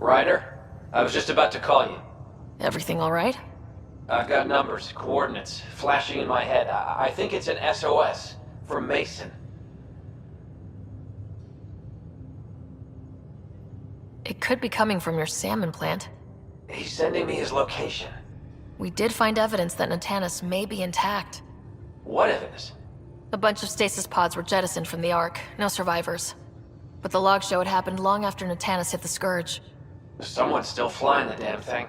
Ryder, I was just about to call you. Everything all right? I've got numbers, coordinates, flashing in my head. I think it's an SOS from Mason. It could be coming from your salmon plant. He's sending me his location. We did find evidence that Natanus may be intact. What evidence? A bunch of stasis pods were jettisoned from the Ark, no survivors. But the logs show it happened long after Natanus hit the Scourge. Someone's still flying the damn thing.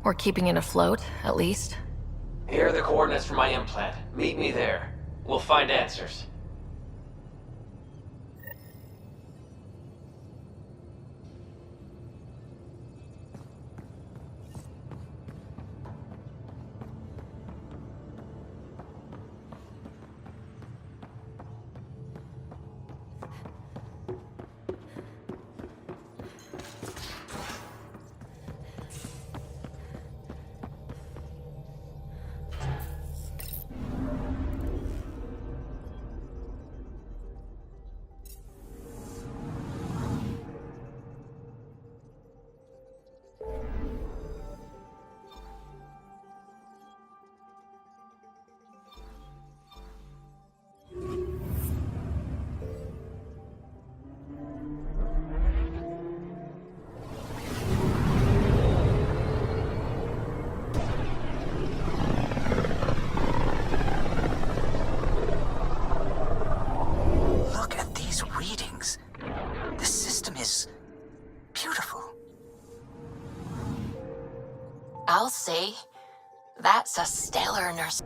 Or keeping it afloat, at least. Here are the coordinates for my implant. Meet me there. We'll find answers. I'll say, that's a stellar nurse.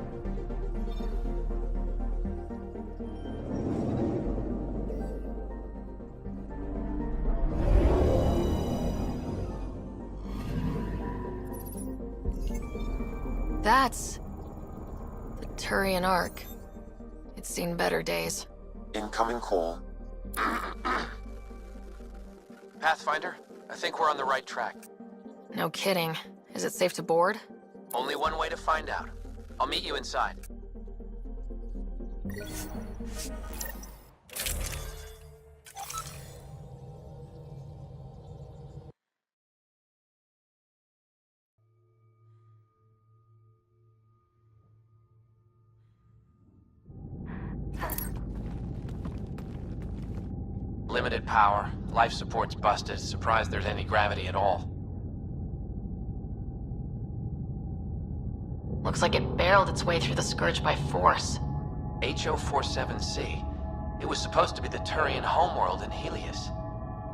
That's the Turian Ark. It's seen better days. Incoming call. Pathfinder, I think we're on the right track. No kidding. Is it safe to board? Only one way to find out. I'll meet you inside. Limited power. Life support's busted. Surprised there's any gravity at all. Looks like it barreled its way through the Scourge by force. HO47C. It was supposed to be the Turian homeworld in Helios.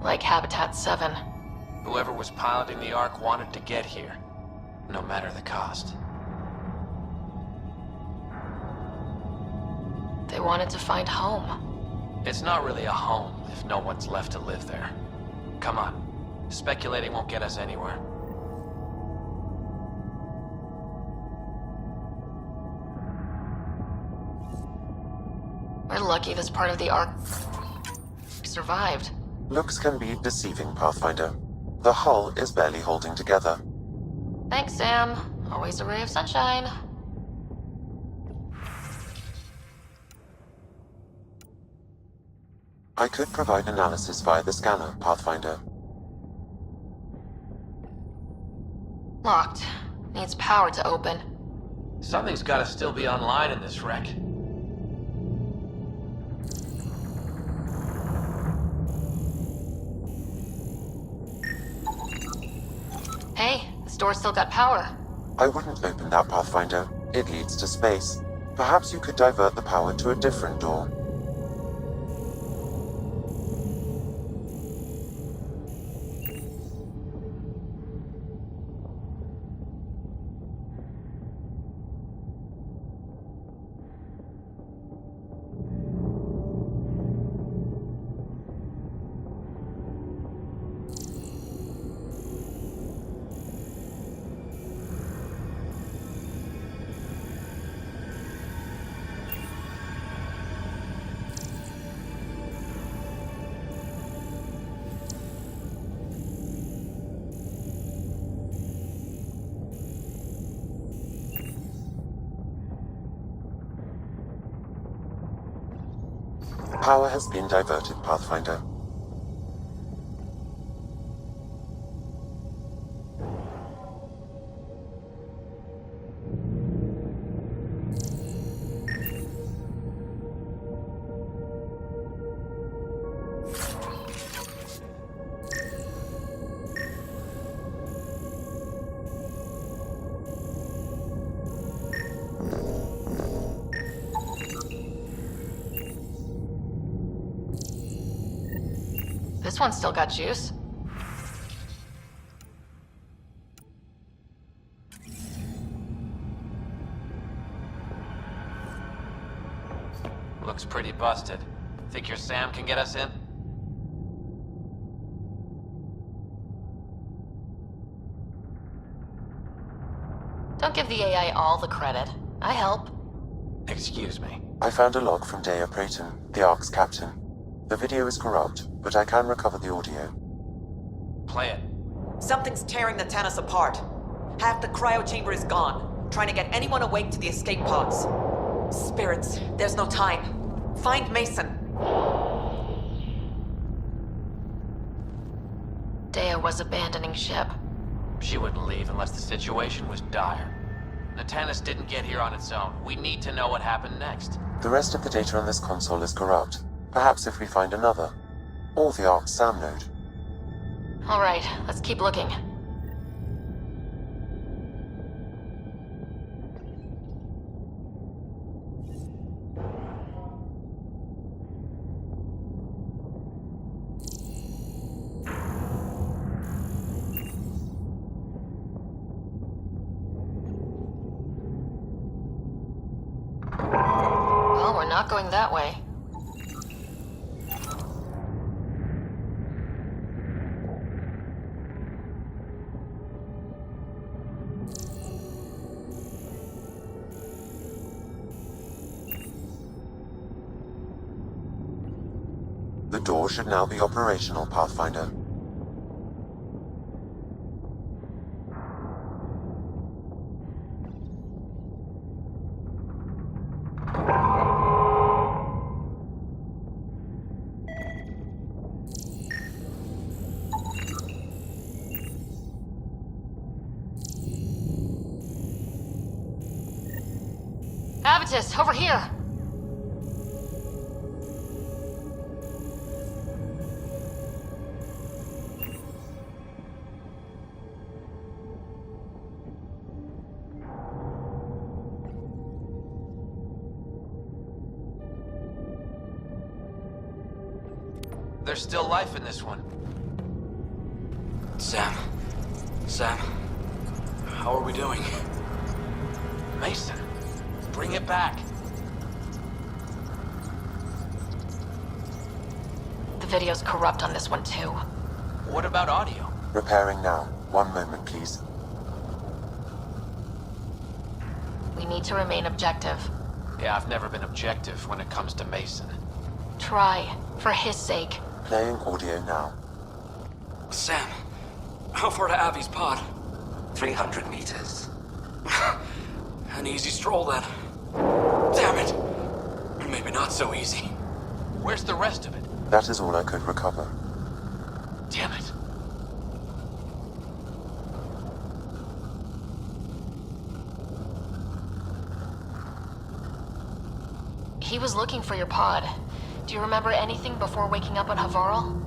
Like Habitat 7. Whoever was piloting the Ark wanted to get here, no matter the cost. They wanted to find home. It's not really a home if no one's left to live there. Come on. Speculating won't get us anywhere. We're lucky this part of the Ark survived. Looks can be deceiving, Pathfinder. The hull is barely holding together. Thanks, Sam. Always a ray of sunshine. I could provide analysis via the scanner, Pathfinder. Locked. Needs power to open. Something's gotta still be online in this wreck. Hey, this door's still got power. I wouldn't open that, Pathfinder. It leads to space. Perhaps you could divert the power to a different door. Power has been diverted, Pathfinder. This one's still got juice. Looks pretty busted. Think your Sam can get us in? Don't give the AI all the credit. I help. Excuse me. I found a log from Dea Prayton, the Ark's captain. The video is corrupt, but I can recover the audio. Play it. Something's tearing the Tannis apart. Half the cryo chamber is gone, trying to get anyone awake to the escape pods. Spirits, there's no time. Find Mason. Dea was abandoning ship. She wouldn't leave unless the situation was dire. Natanus didn't get here on its own. We need to know what happened next. The rest of the data on this console is corrupt. Perhaps if we find another. Or the Ark's SAM node. All right, let's keep looking. Well, we're not going that way. The door should now be operational, Pathfinder. Avitus, over here! There's still life in this one. Sam. How are we doing? Mason, bring it back. The video's corrupt on this one, too. What about audio? Repairing now. 1 moment, please. We need to remain objective. Yeah, I've never been objective when it comes to Mason. Try, for his sake. Playing audio now. Sam, how far to Abby's pod? 300 meters. An easy stroll then. Damn it! Maybe not so easy. Where's the rest of it? That is all I could recover. Damn it. He was looking for your pod. Do you remember anything before waking up on Havarl?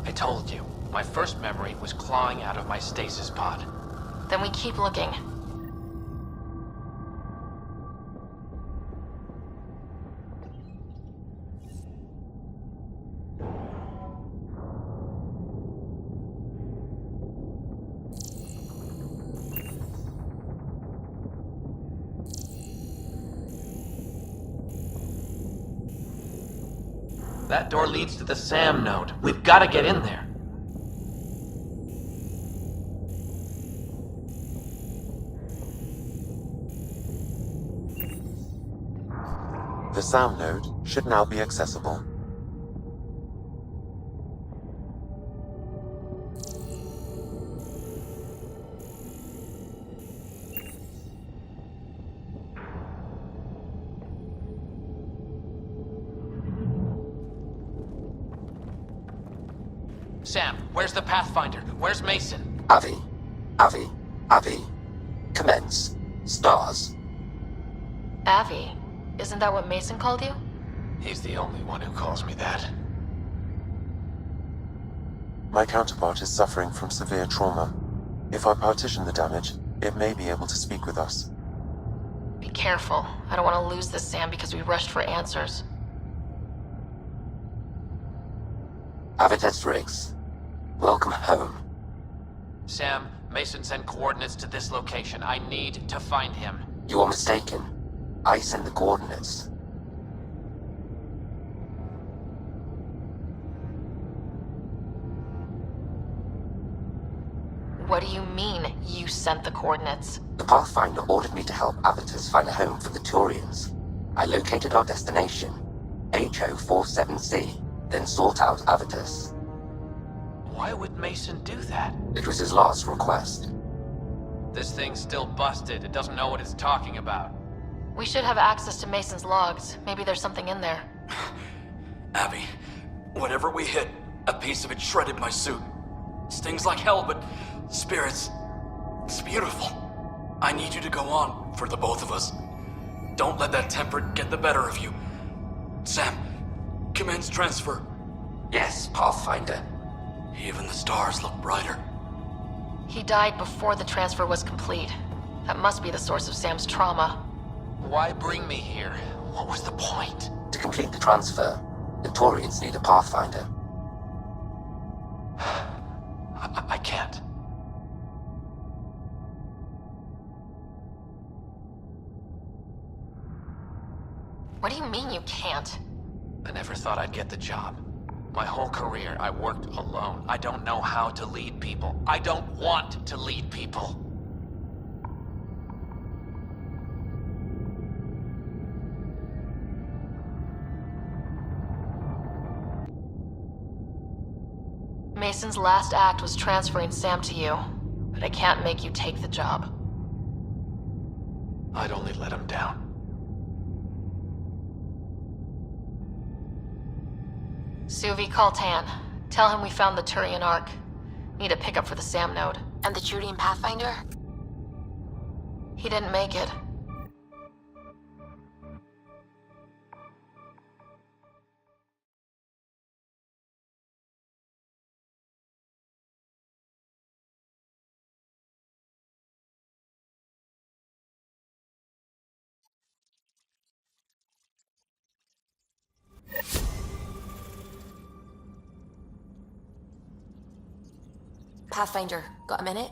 I told you. My first memory was clawing out of my stasis pod. Then we keep looking. That door leads to the SAM node. We've got to get in there. The SAM node should now be accessible. Sam, where's the Pathfinder? Where's Mason? Avi. Commence. Stars. Avi. Isn't that what Mason called you? He's the only one who calls me that. My counterpart is suffering from severe trauma. If I partition the damage, it may be able to speak with us. Be careful. I don't want to lose this Sam because we rushed for answers. Avitus Riggs. Welcome home. Sam, Mason sent coordinates to this location. I need to find him. You are mistaken. I sent the coordinates. What do you mean, you sent the coordinates? The Pathfinder ordered me to help Avitus find a home for the Turians. I located our destination, HO47C, then sought out Avitus. Why would Mason do that? It was his last request. This thing's still busted. It doesn't know what it's talking about. We should have access to Mason's logs. Maybe there's something in there. Abby, whatever we hit, a piece of it shredded my suit. Stings like hell, but spirits, it's beautiful. I need you to go on, for the both of us. Don't let that temper get the better of you. Sam, commence transfer. Yes, Pathfinder. Even the stars look brighter. He died before the transfer was complete. That must be the source of Sam's trauma. Why bring me here? What was the point? To complete the transfer, the Turians need a Pathfinder. I can't. What do you mean you can't? I never thought I'd get the job. My whole career, I worked alone. I don't know how to lead people. I don't want to lead people. Mason's last act was transferring Sam to you, but I can't make you take the job. I'd only let him down. Suvi, call Tan. Tell him we found the Turian Ark. Need a pickup for the Sam node. And the Turian Pathfinder? He didn't make it. Pathfinder, got a minute?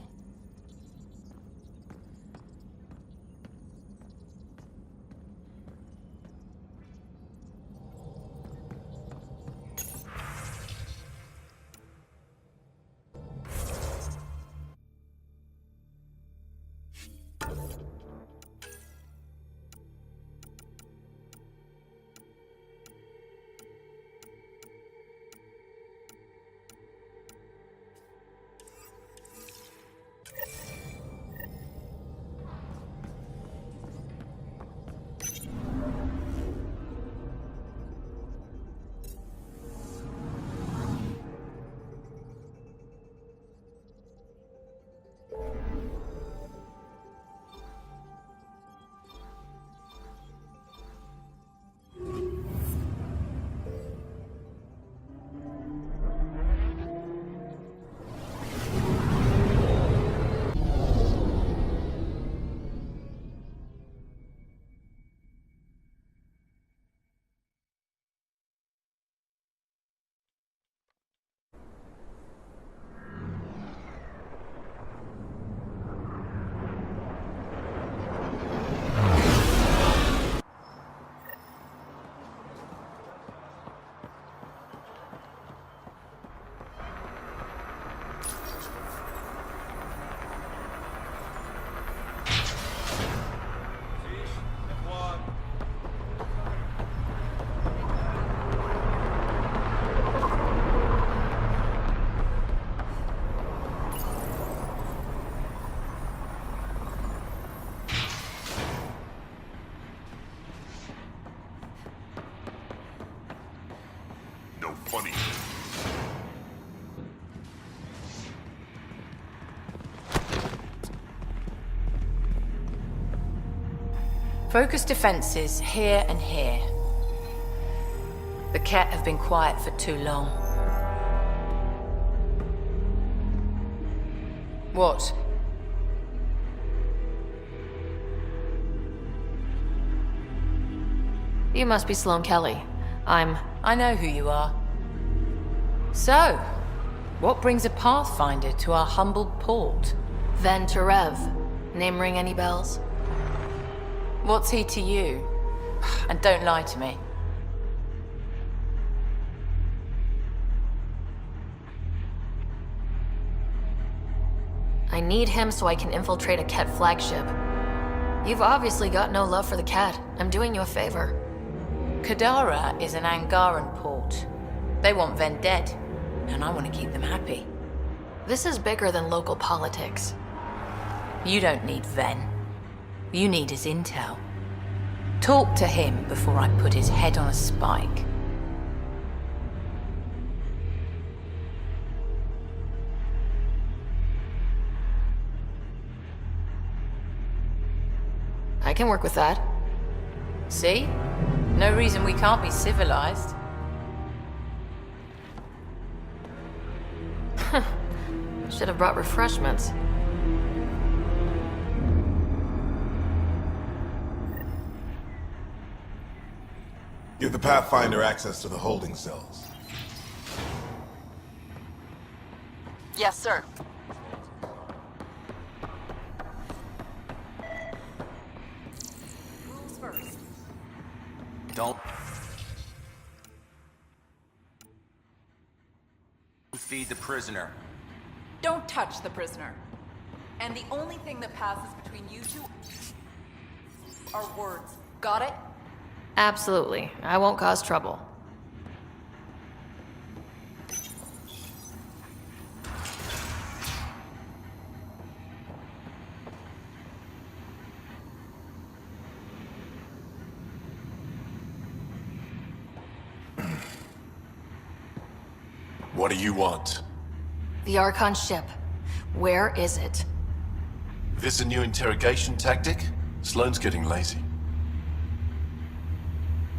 Focus defenses here and here. The Ket have been quiet for too long. What? You must be Sloane Kelly. I know who you are. So, what brings a Pathfinder to our humbled port? Ven Terev. Name ring any bells? What's he to you? And don't lie to me. I need him so I can infiltrate a Ket flagship. You've obviously got no love for the Ket. I'm doing you a favor. Kadara is an Angaran port. They want Ven dead, and I want to keep them happy. This is bigger than local politics. You don't need Ven. You need his intel. Talk to him before I put his head on a spike. I can work with that. See? No reason we can't be civilized. Should have brought refreshments. Give the Pathfinder access to the holding cells. Yes, sir. Rules first. Don't feed the prisoner. Don't touch the prisoner. And the only thing that passes between you two are words. Got it? Absolutely. I won't cause trouble. What do you want? The Archon ship. Where is it? This a new interrogation tactic? Sloane's getting lazy.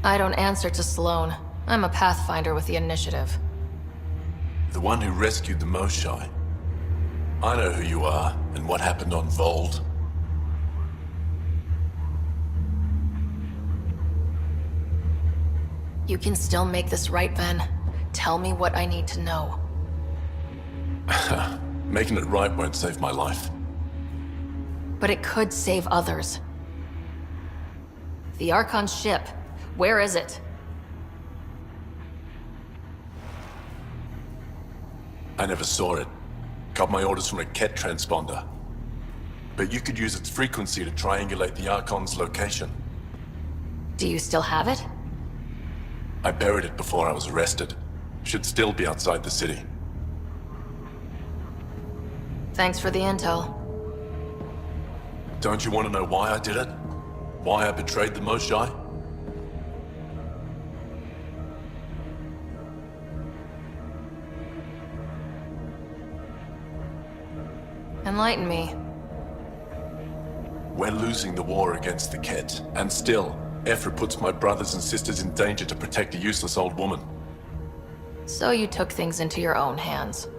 I don't answer to Sloane. I'm a Pathfinder with the initiative. The one who rescued the Moshai. I know who you are, and what happened on Vold. You can still make this right, Ven. Tell me what I need to know. Making it right won't save my life. But it could save others. The Archon ship. Where is it? I never saw it. Got my orders from a Ket transponder. But you could use its frequency to triangulate the Archon's location. Do you still have it? I buried it before I was arrested. Should still be outside the city. Thanks for the intel. Don't you want to know why I did it? Why I betrayed the Moshai? Enlighten me. We're losing the war against the Ket, and still, Ephra puts my brothers and sisters in danger to protect a useless old woman. So you took things into your own hands.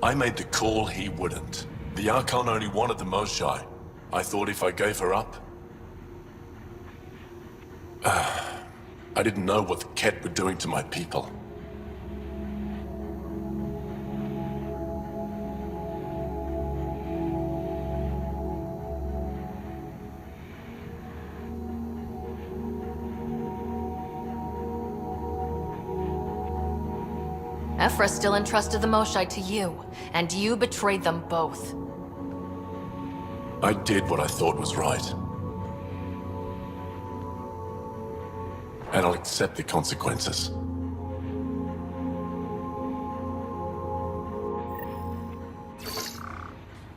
I made the call he wouldn't. The Archon only wanted the Moshai. I thought if I gave her up... I didn't know what the Ket were doing to my people. Ephra still entrusted the Moshai to you, and you betrayed them both. I did what I thought was right. And I'll accept the consequences.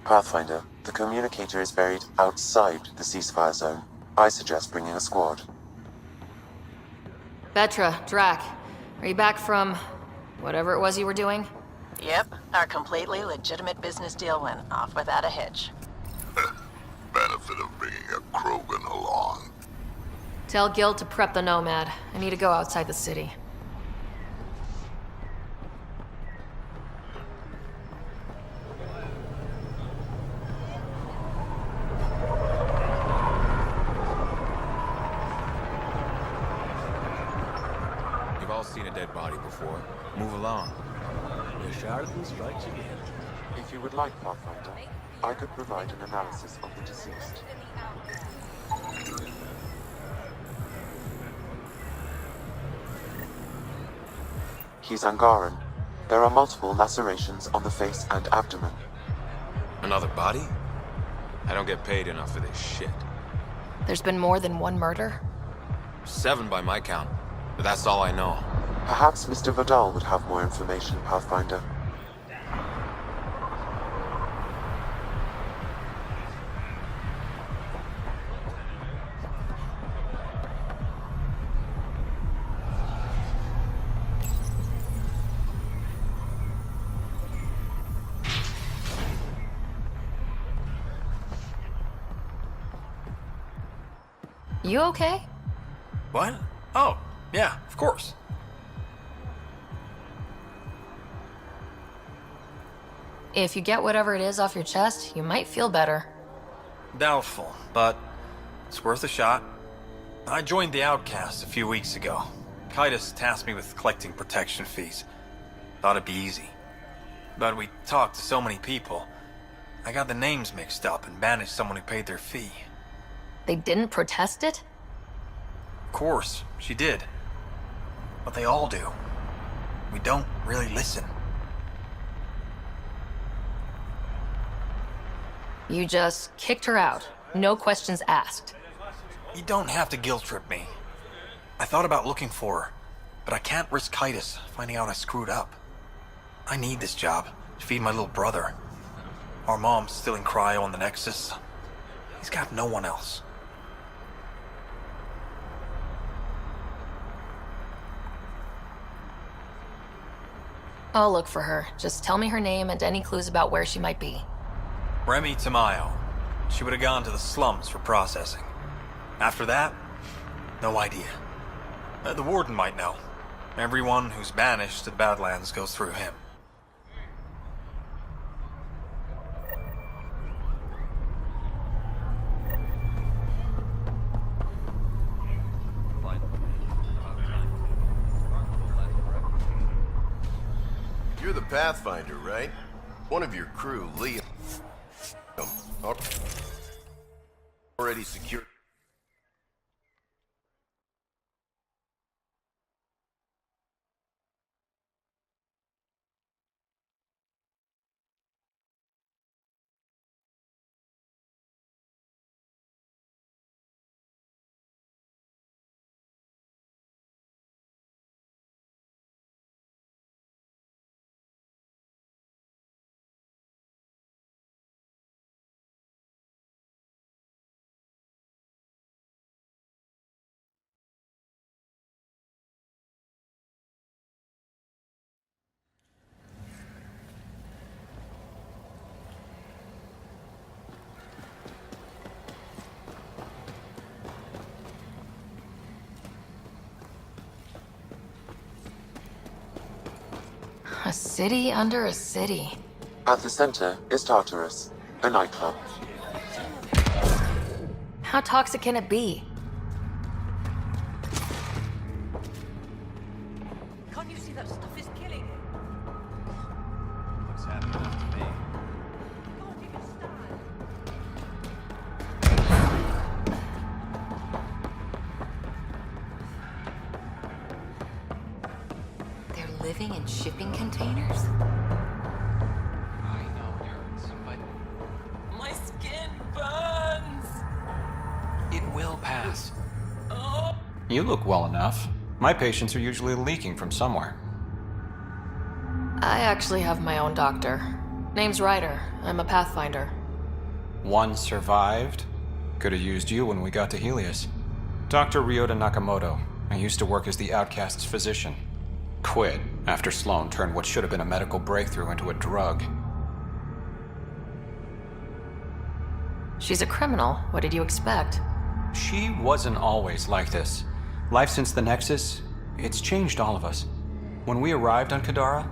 Pathfinder, the communicator is buried outside the ceasefire zone. I suggest bringing a squad. Vetra, Drac, are you back from whatever it was you were doing? Yep, our completely legitimate business deal went off without a hitch. Benefit of being a Krogan along. Tell Gil to prep the Nomad. I need to go outside the city. You've all seen a dead body before. Move along. The charlatan strikes again. If you would like, Pathfinder, I could provide an analysis of the deceased. He's Angaran. There are multiple lacerations on the face and abdomen. Another body? I don't get paid enough for this shit. There's been more than one murder? 7 by my count. But that's all I know. Perhaps Mr. Vidal would have more information, Pathfinder. You okay? What? Oh, yeah, of course. If you get whatever it is off your chest, you might feel better. Doubtful, but it's worth a shot. I joined the Outcasts a few weeks ago. Kaitis tasked me with collecting protection fees. Thought it'd be easy. But we talked to so many people. I got the names mixed up and banished someone who paid their fee. They didn't protest it? Of course, she did. But they all do. We don't really listen. You just kicked her out. No questions asked. You don't have to guilt trip me. I thought about looking for her, but I can't risk Kaitis finding out I screwed up. I need this job to feed my little brother. Our mom's still in cryo on the Nexus. He's got no one else. I'll look for her. Just tell me her name and any clues about where she might be. Remy Tamayo. She would have gone to the slums for processing. After that, no idea. The warden might know. Everyone who's banished to the Badlands goes through him. You're the Pathfinder, right? One of your crew, Liam, already secured. A city under a city. At the center is Tartarus, a nightclub. How toxic can it be? Can't you see that stuff is killing? Looks happy enough to me. Can't even stand. They're living in shipping containers? I know it hurts, but My skin burns. it will pass. Oh. You look well enough. My patients are usually leaking from somewhere. I actually have my own doctor. Name's Ryder. I'm a Pathfinder. One survived. Could have used you when we got to Helios. Dr. Ryota Nakamoto. I used to work as the Outcast's physician. Quit after Sloan turned what should have been a medical breakthrough into a drug. She's a criminal. What did you expect? She wasn't always like this. Life since the Nexus, it's changed all of us. When we arrived on Kadara,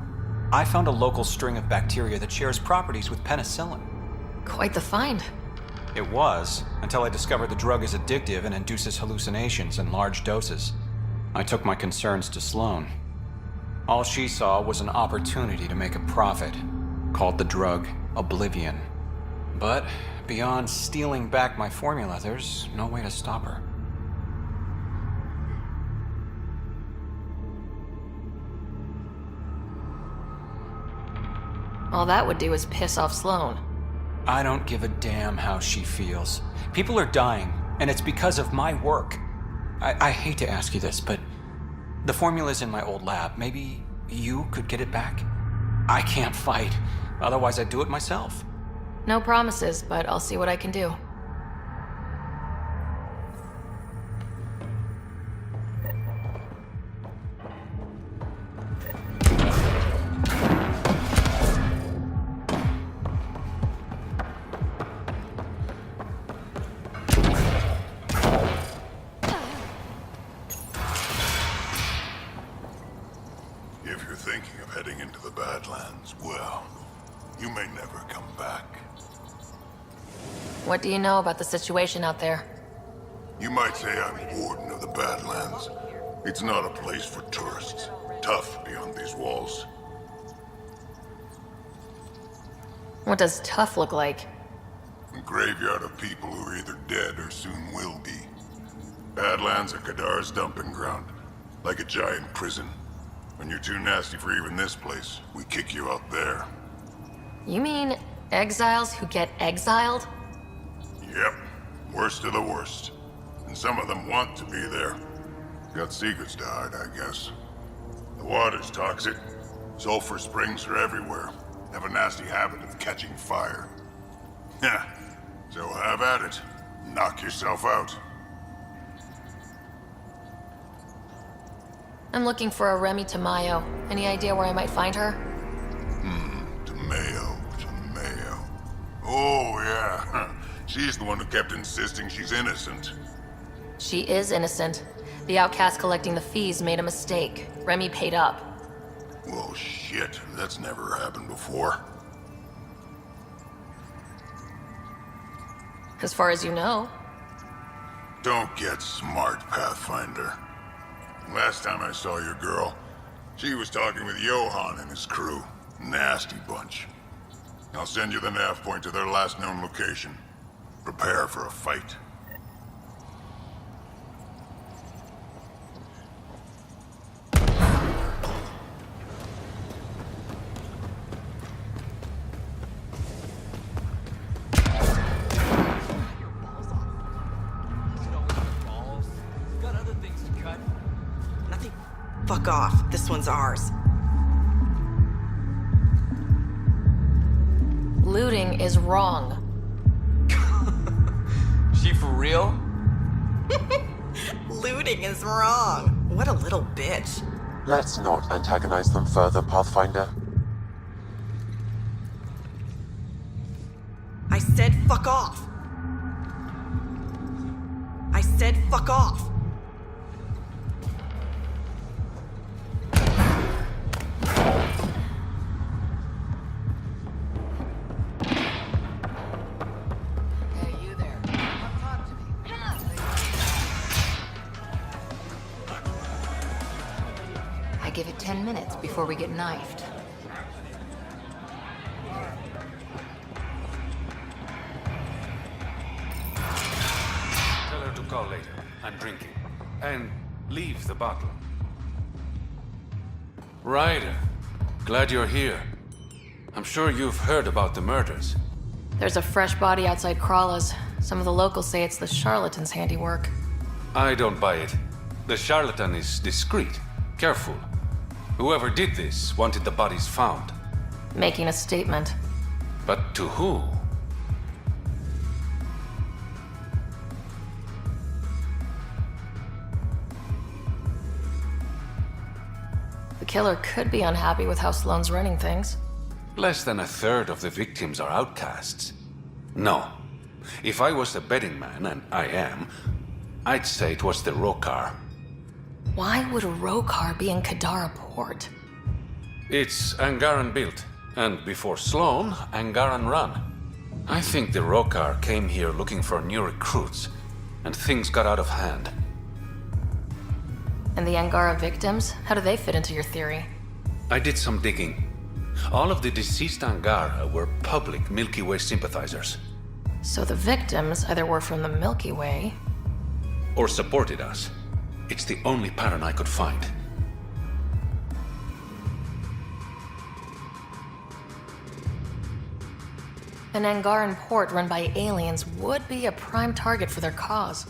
I found a local string of bacteria that shares properties with penicillin. Quite the find. It was, until I discovered the drug is addictive and induces hallucinations in large doses. I took my concerns to Sloan. All she saw was an opportunity to make a profit, called the drug Oblivion. But beyond stealing back my formula, there's no way to stop her. All that would do is piss off Sloan. I don't give a damn how she feels. People are dying, and it's because of my work. I hate to ask you this, but the formula's in my old lab. Maybe you could get it back? I can't fight. Otherwise, I'd do it myself. No promises, but I'll see what I can do. If you're thinking of heading into the Badlands, well, you may never come back. What do you know about the situation out there? You might say I'm warden of the Badlands. It's not a place for tourists. Tough beyond these walls. What does tough look like? A graveyard of people who are either dead or soon will be. Badlands are Kadara's dumping ground. Like a giant prison. When you're too nasty for even this place, we kick you out there. You mean exiles who get exiled? Yep. Worst of the worst. And some of them want to be there. Got secrets to hide, I guess. The water's toxic. Sulfur springs are everywhere. Have a nasty habit of catching fire. Heh. So have at it. Knock yourself out. I'm looking for a Remy Tamayo. Any idea where I might find her? Tamayo. Oh, yeah. She's the one who kept insisting she's innocent. She is innocent. The outcast collecting the fees made a mistake. Remy paid up. Well, shit. That's never happened before. As far as you know. Don't get smart, Pathfinder. Last time I saw your girl, she was talking with Johan and his crew. Nasty bunch. I'll send you the nav point to their last known location. Prepare for a fight. Nothing. Fuck off. This one's ours. Looting is wrong. She for real? Looting is wrong. What a little bitch. Let's not antagonize them further, Pathfinder. I said fuck off. I said fuck off. I give it 10 minutes before we get knifed. Tell her to call later. I'm drinking. And leave the bottle. Ryder, glad you're here. I'm sure you've heard about the murders. There's a fresh body outside Krala's. Some of the locals say it's the charlatan's handiwork. I don't buy it. The charlatan is discreet, careful. Whoever did this wanted the bodies found. Making a statement. But to who? The killer could be unhappy with how Sloan's running things. Less than a third of the victims are outcasts. No. If I was a betting man, and I am, I'd say it was the Rokar. Why would a Rokar be in Kadara port? It's Angaran built, and before Sloan, Angaran run. I think the Rokar came here looking for new recruits, and things got out of hand. And the Angara victims? How do they fit into your theory? I did some digging. All of the deceased Angara were public Milky Way sympathizers. So the victims either were from the Milky Way... or supported us. It's the only pattern I could find. An Angaran port run by aliens would be a prime target for their cause.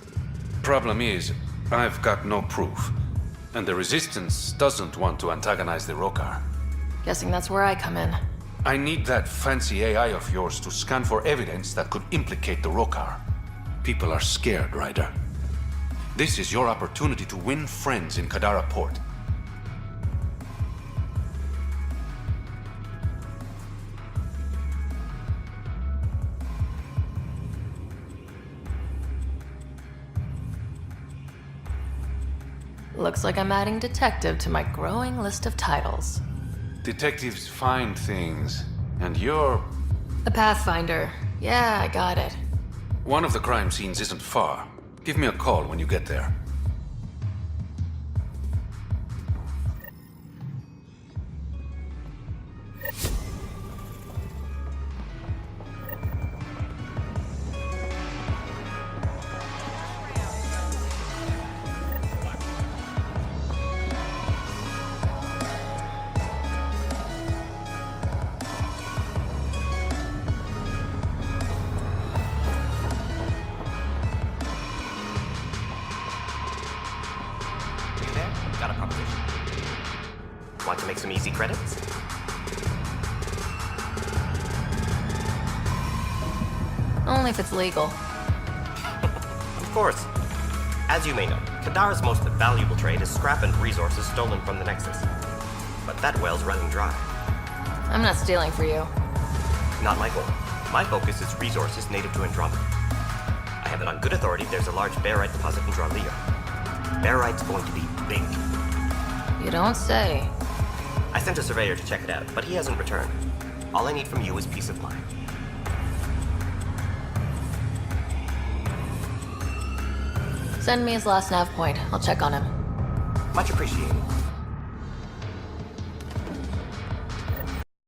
Problem is, I've got no proof. And the Resistance doesn't want to antagonize the Rokar. Guessing that's where I come in. I need that fancy AI of yours to scan for evidence that could implicate the Rokar. People are scared, Ryder. This is your opportunity to win friends in Kadara Port. Looks like I'm adding detective to my growing list of titles. Detectives find things, and you're... A Pathfinder. Yeah, I got it. One of the crime scenes isn't far. Give me a call when you get there. Got a proposition. Want to make some easy credits? Only if it's legal. Of course. As you may know, Kadara's most valuable trade is scrap and resources stolen from the Nexus. But that well's running dry. I'm not stealing for you. Not my goal. My focus is resources native to Andromeda. I have it on good authority there's a large barite deposit in Dralea. Barite's going to be big. You don't say. I sent a surveyor to check it out, but he hasn't returned. All I need from you is peace of mind. Send me his last nav point. I'll check on him. Much appreciated.